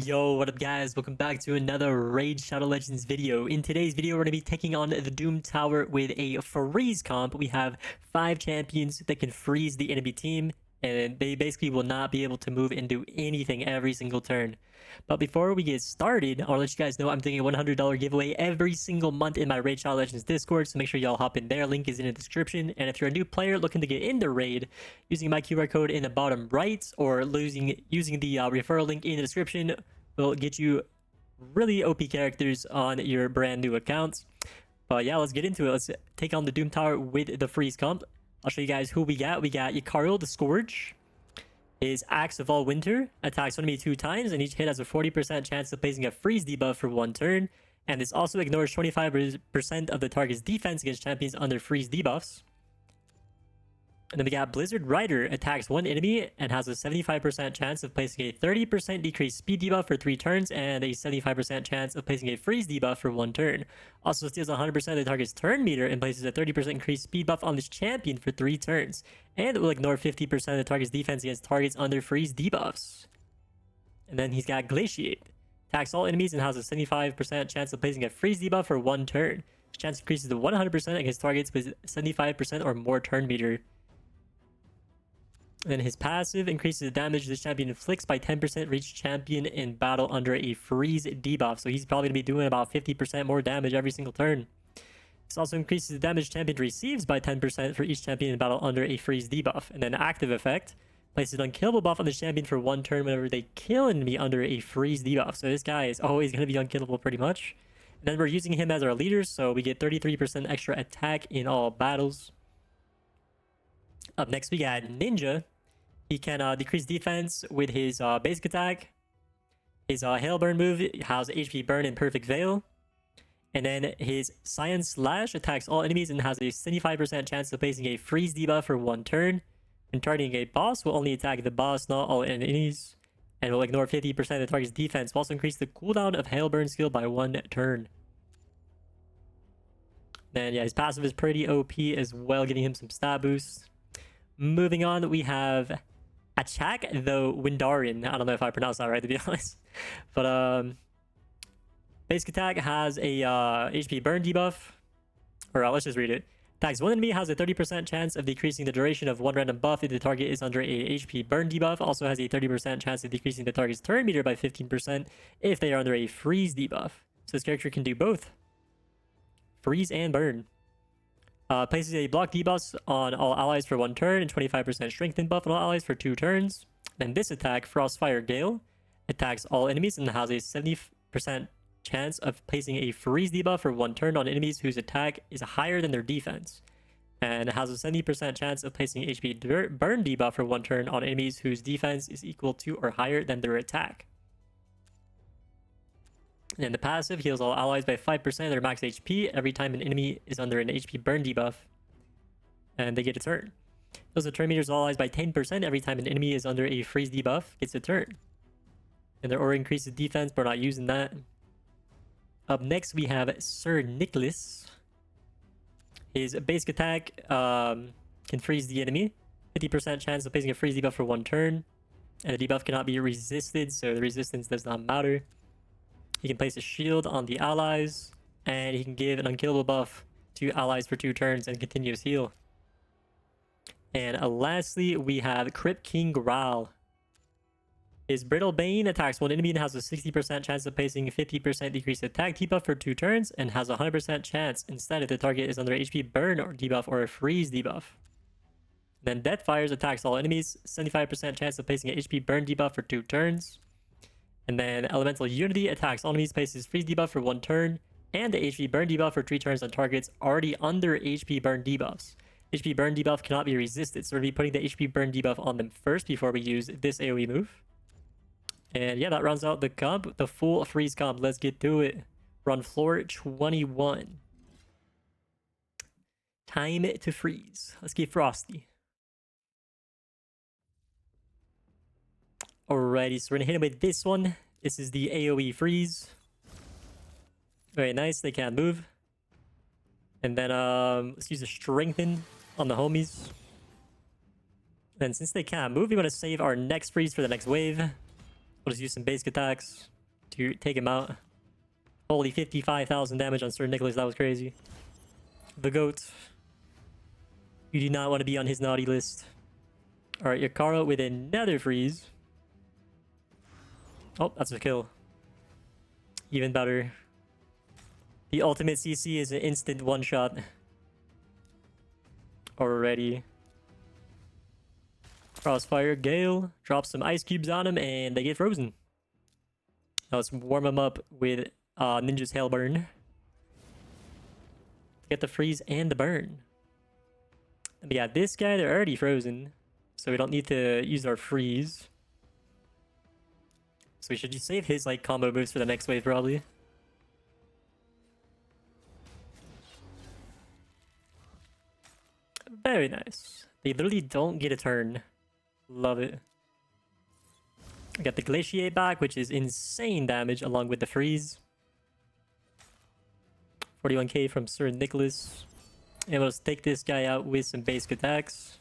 Yo, what up guys? Welcome back to another Raid Shadow Legends video. In today's video, we're going to be taking on the Doom Tower with a freeze comp. We have 5 champions that can freeze the enemy team, and they basically will not be able to move and do anything every single turn. But before we get started, I'll let you guys know I'm doing a $100 giveaway every single month in my Raid Shadow Legends Discord, so make sure y'all hop in there. Link is in the description. And if you're a new player looking to get into Raid, using my QR code in the bottom right or using the referral link in the description will get you really OP characters on your brand new accounts. But yeah, let's get into it. Let's take on the Doom Tower with the freeze comp. I'll show you guys who we got. We got Yukariel the Scourge. His Axe of All Winter attacks enemy 2 times, and each hit has a 40% chance of placing a freeze debuff for 1 turn. And this also ignores 25% of the target's defense against champions under freeze debuffs. And then we got Blizzard Rider attacks 1 enemy and has a 75% chance of placing a 30% decreased speed debuff for 3 turns and a 75% chance of placing a freeze debuff for 1 turn. Also steals 100% of the target's turn meter and places a 30% increased speed buff on this champion for 3 turns. And it will ignore 50% of the target's defense against targets under freeze debuffs. And then he's got Glaciate. Attacks all enemies and has a 75% chance of placing a freeze debuff for 1 turn. His chance increases to 100% against targets with 75% or more turn meter. Then his passive increases the damage this champion inflicts by 10% for each champion in battle under a freeze debuff. So he's probably going to be doing about 50% more damage every single turn. This also increases the damage champion receives by 10% for each champion in battle under a freeze debuff. And then active effect places an unkillable buff on the champion for 1 turn whenever they kill an enemy under a freeze debuff. So this guy is always going to be unkillable pretty much. And then we're using him as our leader, so we get 33% extra attack in all battles. Up next we got Ninja. He can decrease defense with his basic attack. His Hail Burn move has HP Burn and Perfect Veil. And then his Science Slash attacks all enemies and has a 75% chance of placing a freeze debuff for 1 turn. When targeting a boss, will only attack the boss, not all enemies. And will ignore 50% of the target's defense. Will also increase the cooldown of Hail Burn skill by 1 turn. Then yeah, his passive is pretty OP as well, getting him some stat boosts. Moving on, we have Attack the Windarian. I don't know if I pronounced that right, to be honest. But basic attack has a HP burn debuff. Or let's just read it. Attacks 1 enemy, has a 30% chance of decreasing the duration of 1 random buff if the target is under a HP burn debuff. Also has a 30% chance of decreasing the target's turn meter by 15% if they are under a freeze debuff. So this character can do both freeze and burn. Places a block debuff on all allies for 1 turn and 25% strengthen buff on all allies for 2 turns. Then this attack, Frostfire Gale, attacks all enemies and has a 70% chance of placing a freeze debuff for 1 turn on enemies whose attack is higher than their defense. And it has a 70% chance of placing HP burn debuff for 1 turn on enemies whose defense is equal to or higher than their attack. And the passive heals all allies by 5% of their max HP every time an enemy is under an HP burn debuff. And they get a turn. Heals the turn meters all allies by 10% every time an enemy is under a freeze debuff gets a turn. And their aura increases defense, but we're not using that. Up next we have Sir Nicholas. His basic attack can freeze the enemy. 50% chance of placing a freeze debuff for 1 turn. And the debuff cannot be resisted, so the resistance does not matter. He can place a shield on the allies, and he can give an unkillable buff to allies for 2 turns and continuous heal. And lastly, we have Crypt King Graal. His Brittle Bane attacks 1 enemy and has a 60% chance of placing a 50% decreased attack debuff for 2 turns, and has a 100% chance instead if the target is under HP burn or debuff or a freeze debuff. Then Deathfires attacks all enemies, 75% chance of placing an HP burn debuff for 2 turns. And then Elemental Unity attacks all enemies, places freeze debuff for 1 turn, and the HP burn debuff for 3 turns on targets already under HP burn debuffs. HP burn debuff cannot be resisted, so we're going to be putting the HP burn debuff on them first before we use this AoE move. And yeah, that rounds out the comp, the full freeze comp. Let's get to it. We're on floor 21. Time to freeze. Let's get frosty. Alrighty, so we're gonna hit him with this one. This is the AoE freeze. Very nice, they can't move. And then let's use a strengthen on the homies. And since they can't move, we want to save our next freeze for the next wave. We'll just use some basic attacks to take him out. Holy 55,000 damage on Sir Nicholas. That was crazy. The GOAT. You do not want to be on his naughty list. Alright, Yakara with another freeze. Oh, that's a kill. Even better. The ultimate CC is an instant one-shot. Already. Crossfire, Gale. Drop some ice cubes on him and they get frozen. Now let's warm him up with Ninja's Hail Burn. Get the freeze and the burn. But yeah, this guy, they're already frozen. So we don't need to use our freeze. So we should just save his like combo moves for the next wave probably. Very nice. They literally don't get a turn. Love it. I got the Glaciate back, which is insane damage along with the freeze. 41k from Sir Nicholas. And we'll just take this guy out with some basic attacks.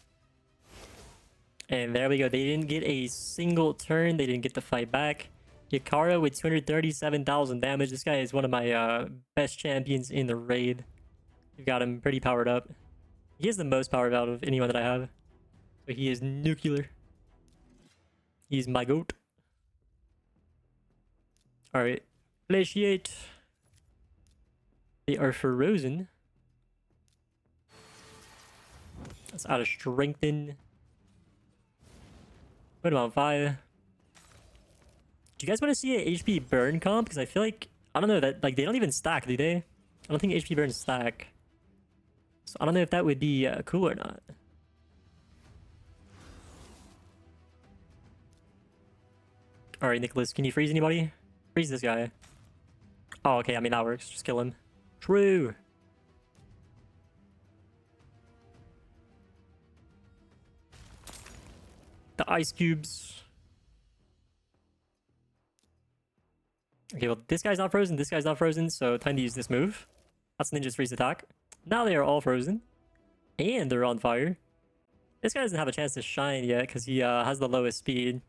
And there we go. They didn't get a single turn. They didn't get to fight back. Yakara with 237,000 damage. This guy is one of my best champions in the raid. We've got him pretty powered up. He has the most powered out of anyone that I have. But he is nuclear. He's my GOAT. Alright. Glaciate. They are frozen. That's out of strengthen. Put him on 5. Do you guys want to see an HP burn comp? Because I feel like, I don't know, that like they don't even stack, do they? I don't think HP burns stack. So I don't know if that would be cool or not. Alright, Nicholas, can you freeze anybody? Freeze this guy. Oh, okay, I mean, that works. Just kill him. True. The ice cubes. Okay, well, this guy's not frozen, this guy's not frozen, so time to use this move. That's Ninja's freeze attack. Now they are all frozen. And they're on fire. This guy doesn't have a chance to shine yet because he has the lowest speed.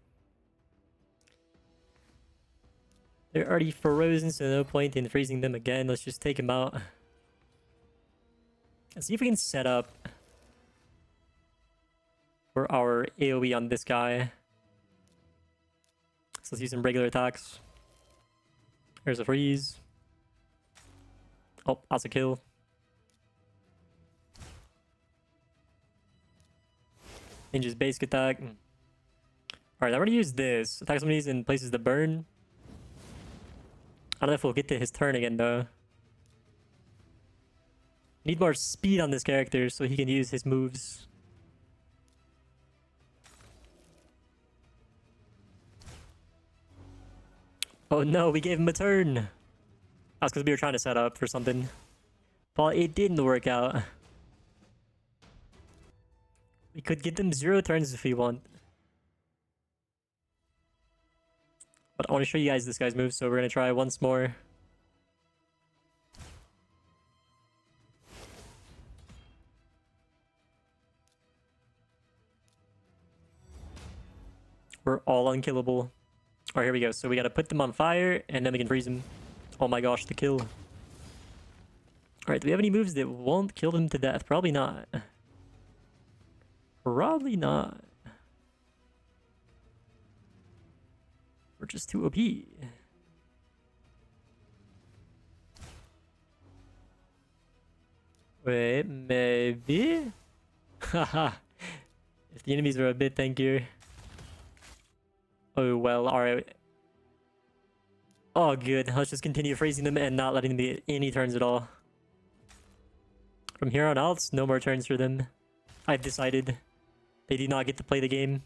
They're already frozen, so no point in freezing them again. Let's just take him out. Let's see if we can set up for our AoE on this guy. So let's use some regular attacks. There's a freeze. Oh, that's a kill. Ninja's basic attack. Alright, I'm gonna use this. Attack some of these in places to burn. I don't know if we'll get to his turn again though. Need more speed on this character so he can use his moves. Oh no, we gave him a turn. That's because we were trying to set up for something. But it didn't work out. We could give them 0 turns if we want. But I want to show you guys this guy's move, so we're going to try once more. We're all unkillable. Alright, here we go. So we got to put them on fire, and then we can freeze them. Oh my gosh, the kill. Alright, do we have any moves that won't kill them to death? Probably not. Probably not. We're just too OP. Wait, maybe? Haha. If the enemies are a bit tankier. Oh well, alright. Oh good, let's just continue freezing them and not letting them get any turns at all. From here on out, no more turns for them. I've decided. They do not get to play the game.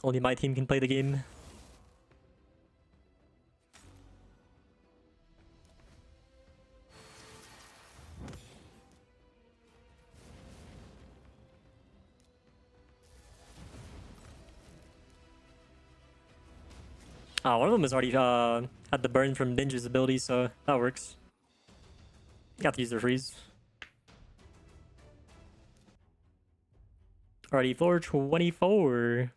Only my team can play the game. Ah, one of them has already had the burn from Ninja's ability, so that works. You have to use their freeze. Alrighty, floor 24.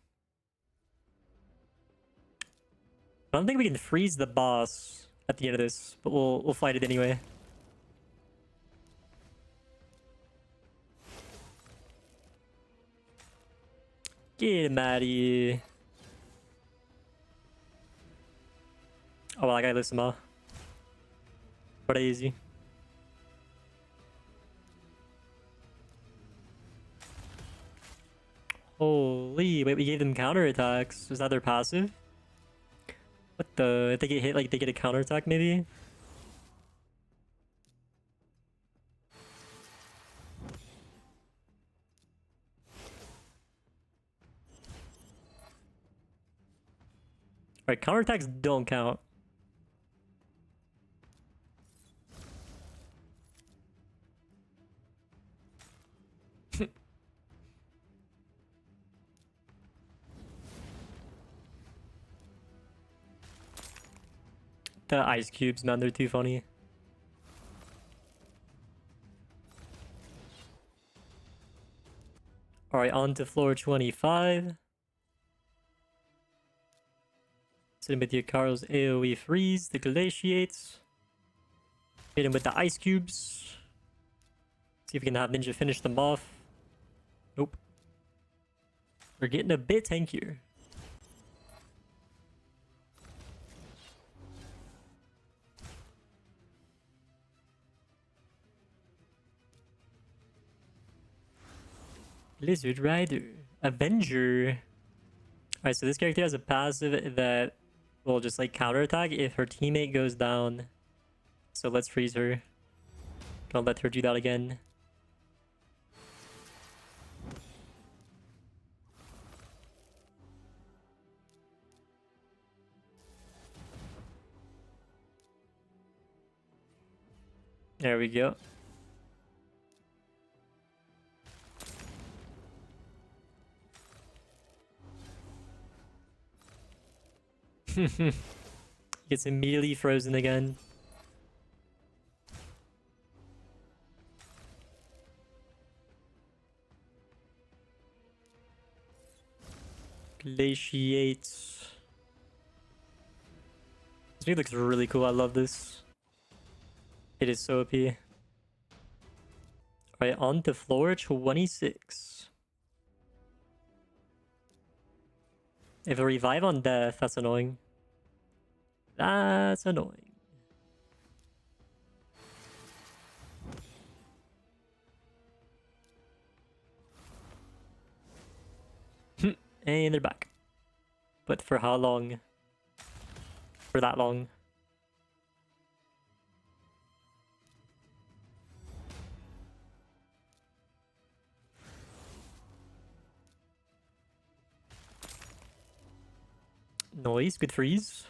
I don't think we can freeze the boss at the end of this, but we'll fight it anyway. Get him out of here. Oh, well, I gotta listen more. Crazy. Holy, wait, we gave them counterattacks. Was that their passive? What the? If they get hit, like, they get a counterattack, maybe? Alright, counterattacks don't count. The ice cubes, man, they're too funny. Alright, on to floor 25. Hit him with Yakaro's AoE freeze, the glaciates. Hit him with the ice cubes. See if we can have Ninja finish them off. Nope. We're getting a bit tankier. Lizard Rider. Avenger. Alright, so this character has a passive that will just like counterattack if her teammate goes down. So let's freeze her. Don't let her do that again. There we go. Gets immediately frozen again. Glaciates. This dude looks really cool. I love this. It is so OP. Alright, on to floor 26. If a revive on death, that's annoying. That's annoying. And they're back. But for how long? For that long. Noise, good freeze.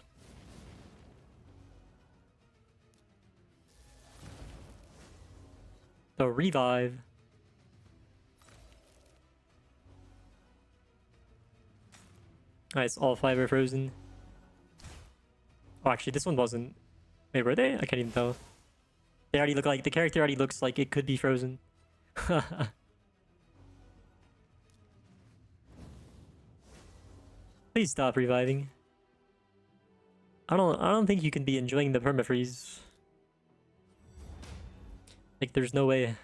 The revive. Nice, all 5 are frozen. Oh, actually, this one wasn't. Wait, were they? I can't even tell. They already look like, the character already looks like it could be frozen. Please stop reviving. I don't think you can be enjoying the permafreeze. Like, there's no way.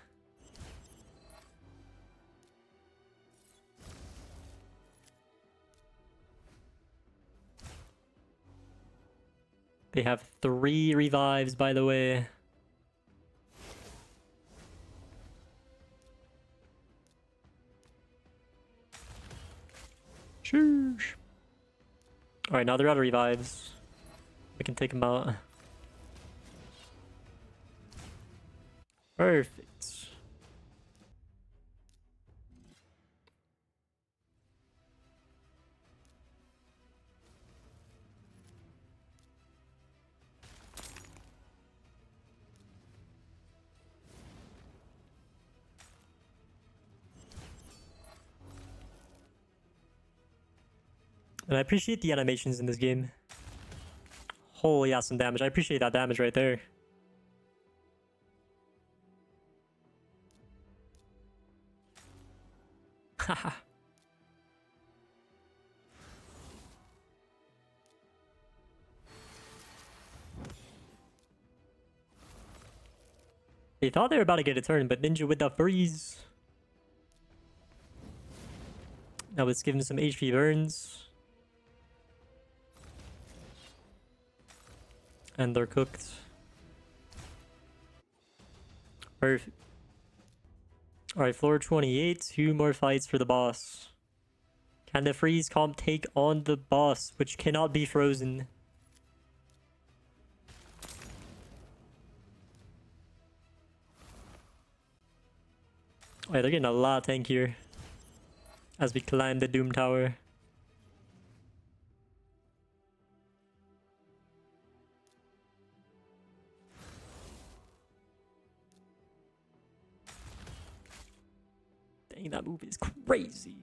They have 3 revives, by the way. Sheesh. Alright, now they're out of revives. We can take them out. Perfect. And I appreciate the animations in this game. Holy awesome damage. I appreciate that damage right there. Haha. They thought they were about to get a turn, but Ninja with the freeze. Now let's give him some HP burns. And they're cooked. Perfect. Alright, floor 28. 2 more fights for the boss. Can the freeze comp take on the boss, which cannot be frozen? Alright, they're getting a lot tankier as we climb the Doom Tower. Dang, that move is crazy.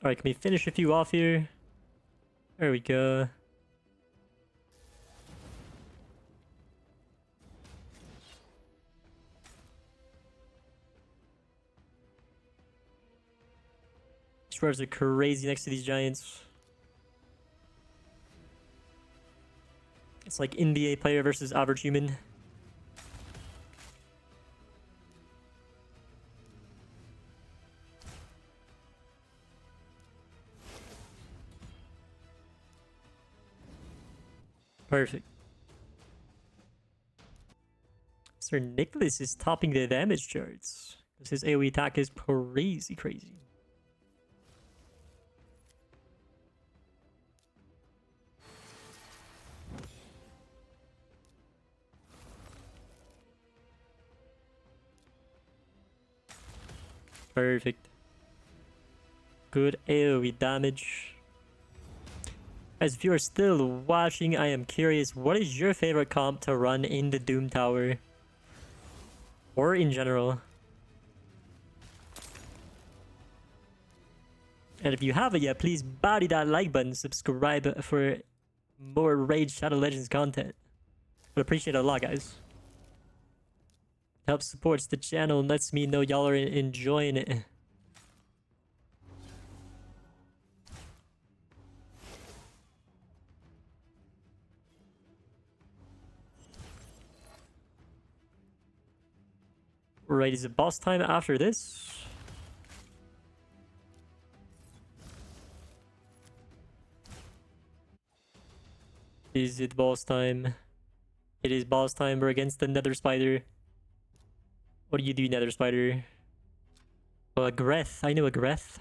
Alright, can we finish a few off here? There we go. These dwarves are crazy next to these giants. It's like NBA player versus average human. Perfect. Sir Nicholas is topping the damage charts. Because his AoE attack is crazy. Perfect. Good AoE damage. As if you are still watching, I am curious, what is your favorite comp to run in the Doom Tower? Or in general? And if you haven't yet, please body that like button, subscribe for more Raid Shadow Legends content. Would appreciate it a lot, guys. Helps supports the channel and lets me know y'all are enjoying it. Right, is it boss time after this? Is it boss time? It is boss time. We're against the Nether Spider. What do you do, Nether Spider? Oh, a Greth. I know a Greth.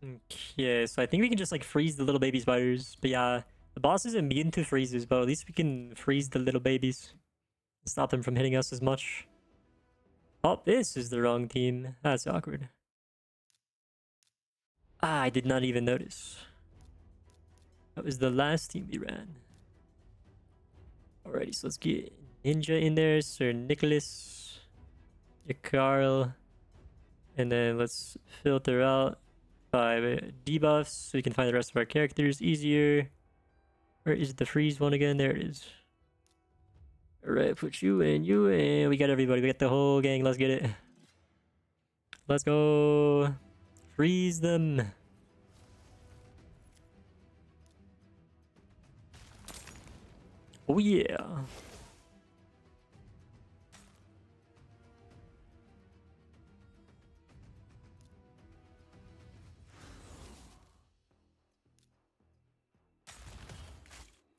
Okay, so I think we can just like freeze the little baby spiders. But yeah, the boss is immune to freezes, but at least we can freeze the little babies. Stop them from hitting us as much. Oh, this is the wrong team. That's awkward. Ah, I did not even notice. That was the last team we ran. Alrighty, so let's get Ninja in there, Sir Nicholas, Carl, and then let's filter out by debuffs so we can find the rest of our characters easier. Where is the freeze one again? There it is. Alright, put you and we got everybody. We got the whole gang. Let's get it. Let's go. Freeze them. Oh yeah.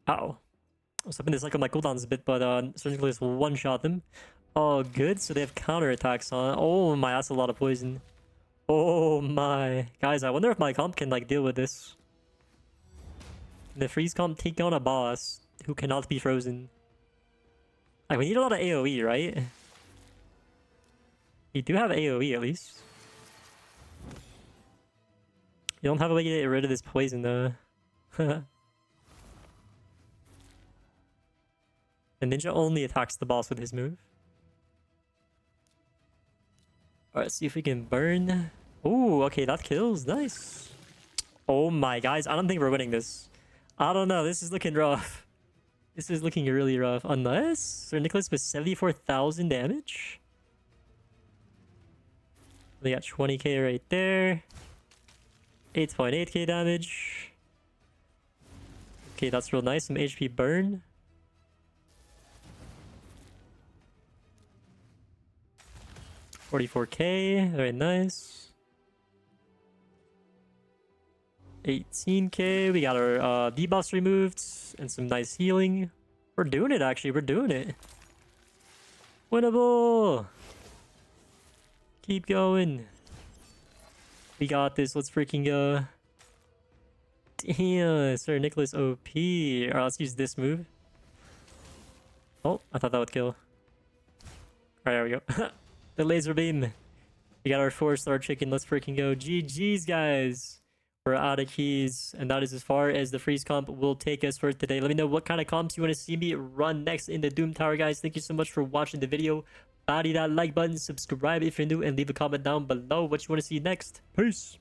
Ow. I was hoping this cycle my cooldowns a bit, but surgically just one-shot them. Oh, good. So they have counterattacks on. Oh my, that's a lot of poison. Oh my. Guys, I wonder if my comp can like deal with this. The freeze comp take on a boss who cannot be frozen. Like, we need a lot of AoE, right? You do have AoE at least. You don't have a way to get rid of this poison though. The ninja only attacks the boss with his move. Alright, see if we can burn. Ooh, okay, that kills. Nice. Oh my, guys, I don't think we're winning this. I don't know. This is looking rough. This is looking really rough. Unless Sir Nicholas with 74,000 damage? They got 20k right there. 8.8k damage. Okay, that's real nice. Some HP burn. $44k. Very nice. 18k. We got our debuffs removed and some nice healing. We're doing it, actually. We're doing it. Winnable. Keep going. We got this. Let's freaking go. Damn, Sir Nicholas OP. Alright, let's use this move. Oh, I thought that would kill. Alright, there we go. The laser beam. We got our 4-star chicken. Let's freaking go. GG's, guys. We're out of keys. And that is as far as the freeze comp will take us for today. Let me know what kind of comps you want to see me run next in the Doom Tower, guys. Thank you so much for watching the video. Body that like button, subscribe if you're new, and leave a comment down below what you want to see next. Peace.